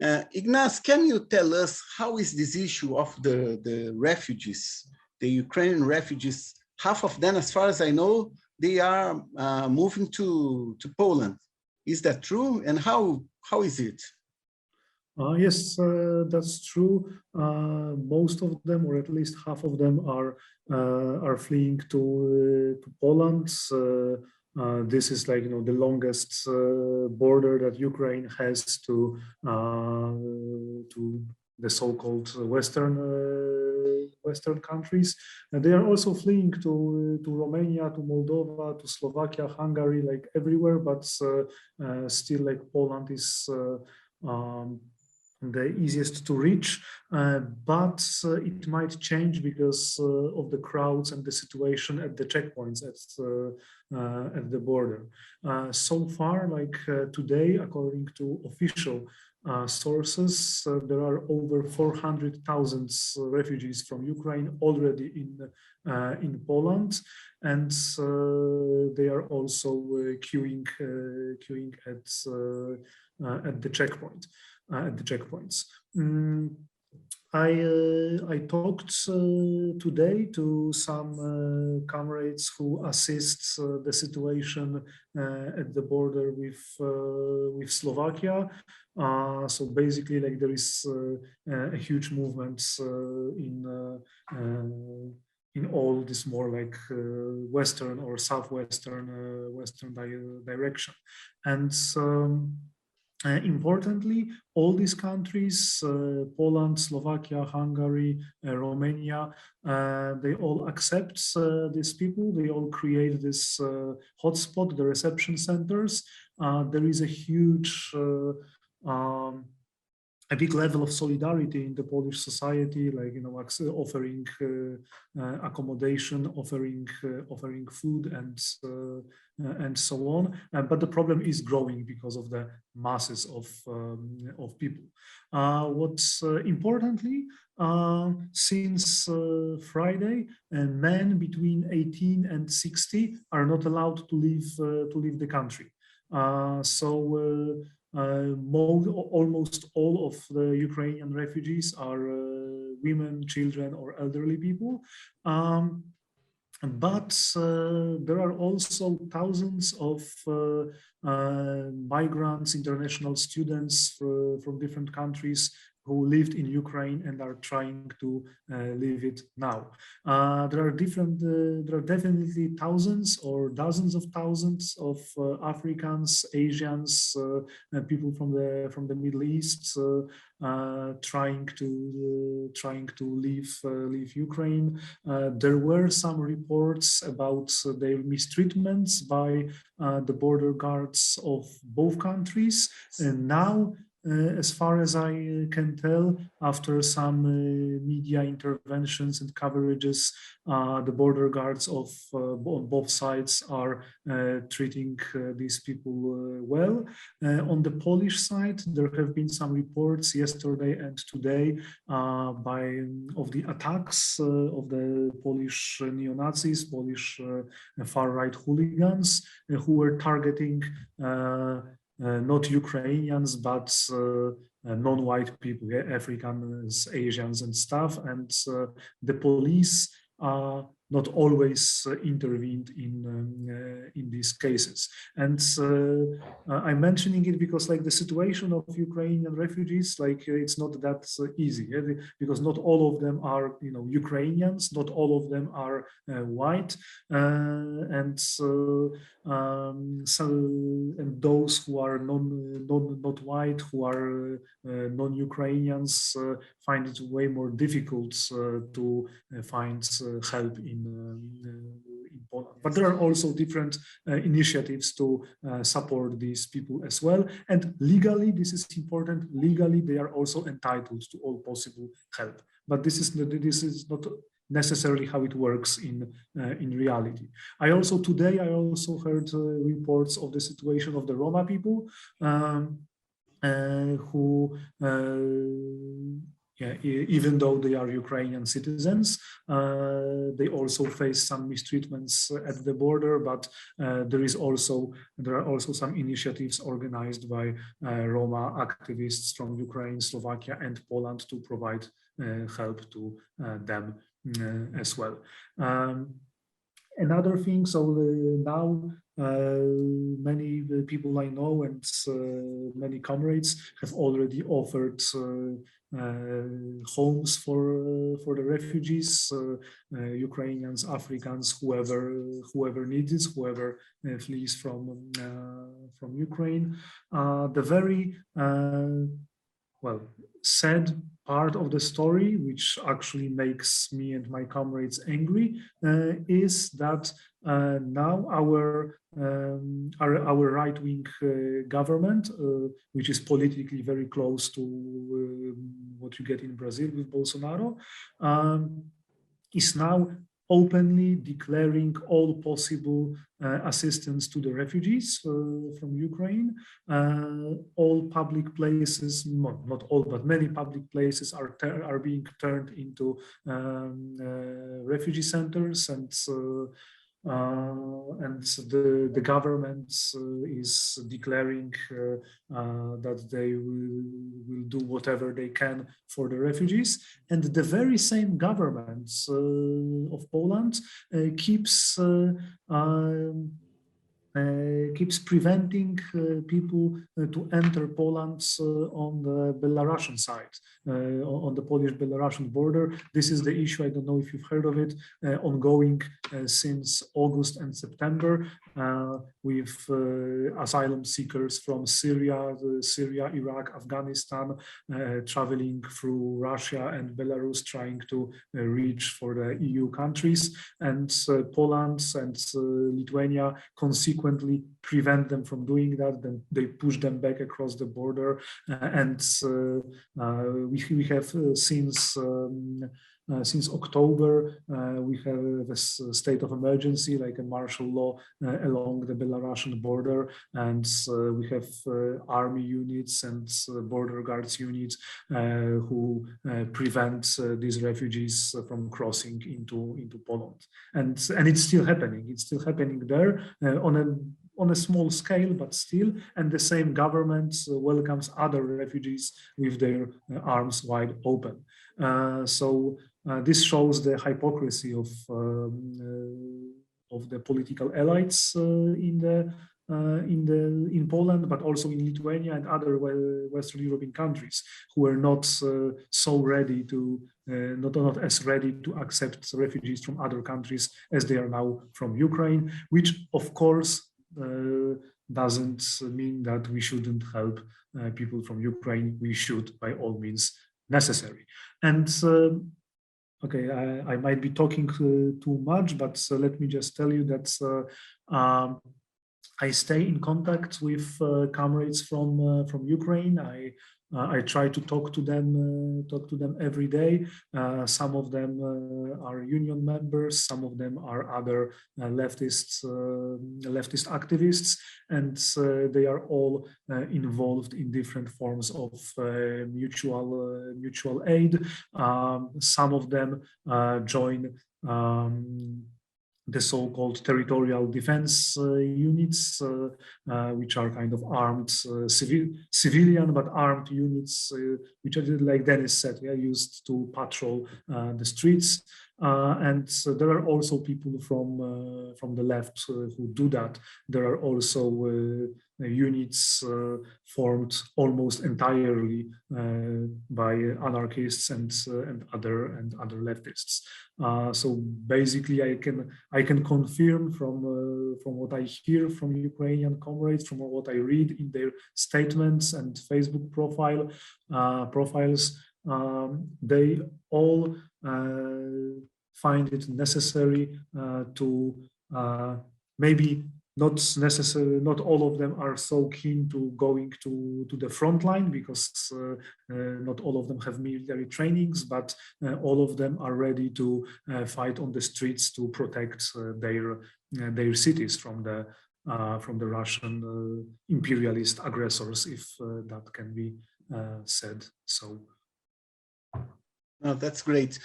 Ignacy, can you tell us how is this issue of the refugees, the Ukrainian refugees? Half of them, as far as I know, they are moving to Poland. Is that true? And how is it? Yes, that's true. Most of them, or at least half of them, are fleeing to Poland. This is like the longest border that Ukraine has to the so-called Western countries. And they are also fleeing to Romania, to Moldova, to Slovakia, Hungary, like everywhere. But still, like Poland is the easiest to reach, but it might change because of the crowds and the situation at the checkpoints at the border. So far, like today, according to official sources, there are over 400,000 refugees from Ukraine already in Poland, and they are also queuing at the checkpoint. At the checkpoints. I talked today to some comrades who assist the situation at the border with Slovakia. So basically, like there is a huge movement in all this more like western or southwestern western direction, and. Importantly, all these countries, Poland, Slovakia, Hungary, Romania, they all accept these people. They all create this hotspot, the reception centers. There is a huge, a big level of solidarity in the Polish society, like offering accommodation, offering food, and so on. But the problem is growing because of the masses of people. What's importantly, since Friday, men between 18 and 60 are not allowed to leave the country. Almost all of the Ukrainian refugees are women, children, or elderly people. But there are also thousands of migrants, international students from different countries who lived in Ukraine and are trying to leave it now. There are definitely thousands or dozens of thousands of Africans, Asians, people from the Middle East trying to leave Ukraine. There were some reports about their mistreatments by the border guards of both countries, and now, as far as I can tell, after some media interventions and coverages, the border guards on both sides are treating these people well. On the Polish side, there have been some reports yesterday and today of the attacks of the Polish neo-Nazis, Polish far-right hooligans who were targeting not Ukrainians, but non-white people, Africans, Asians, and stuff. And the police not always intervened in these cases. And I'm mentioning it because, like, the situation of Ukrainian refugees, like, it's not that easy, because not all of them are, Ukrainians, not all of them are white, and those who are not white, who are non-Ukrainians, find it way more difficult to find help in Poland. But there are also different initiatives to support these people as well. And legally, this is important. Legally, they are also entitled to all possible help. But this is not necessarily how it works in reality. Today I also heard reports of the situation of the Roma people who even though they are Ukrainian citizens, they also face some mistreatments at the border. But there are also some initiatives organized by Roma activists from Ukraine, Slovakia, and Poland to provide help to them as well. Another thing, so now many people I know and many comrades have already offered homes for the refugees, Ukrainians, Africans, whoever needs it, whoever flees from Ukraine. The very sad part of the story, which actually makes me and my comrades angry, is that now our right-wing government, which is politically very close to what you get in Brazil with Bolsonaro, is now openly declaring all possible assistance to the refugees from Ukraine. All public places, not all, but many public places are being turned into refugee centers, and the government is declaring that they will do whatever they can for the refugees. And the very same government of Poland keeps preventing people to enter Poland on the Belarusian side, on the Polish-Belarusian border. This is the issue, I don't know if you've heard of it, ongoing since August and September, with asylum seekers from Syria, Iraq, Afghanistan, traveling through Russia and Belarus, trying to reach for the EU countries, and Poland and Lithuania consequently prevent them from doing that. Then they push them back across the border, and we have since October, we have a state of emergency, like a martial law along the Belarusian border, and we have army units and border guards units who prevent these refugees from crossing into Poland. And it's still happening. It's still happening there on a small scale, but still, and the same government welcomes other refugees with their arms wide open. So this shows the hypocrisy of the political elites in Poland, but also in Lithuania and other Western European countries, who are not so ready to, not as ready to accept refugees from other countries as they are now from Ukraine, which of course doesn't mean that we shouldn't help people from Ukraine. We should, by all means necessary. And okay, I might be talking too much, but let me just tell you that I stay in contact with comrades from Ukraine. I try to talk to them every day. Some of them are union members, some of them are other leftist activists, and they are all involved in different forms of mutual aid. Some of them join the so-called territorial defense units, which are kind of armed, civilian but armed units, which are, like Dennys said, used to patrol the streets. And there are also people from the left who do that. There are also units formed almost entirely by anarchists and other leftists. So basically, I can confirm from what I hear from Ukrainian comrades, from what I read in their statements and Facebook profiles, they all find it necessary to maybe not necessarily, not all of them are so keen to going to the front line, because not all of them have military trainings, but all of them are ready to fight on the streets to protect their cities from the Russian imperialist aggressors, if that can be said so. Oh, that's great.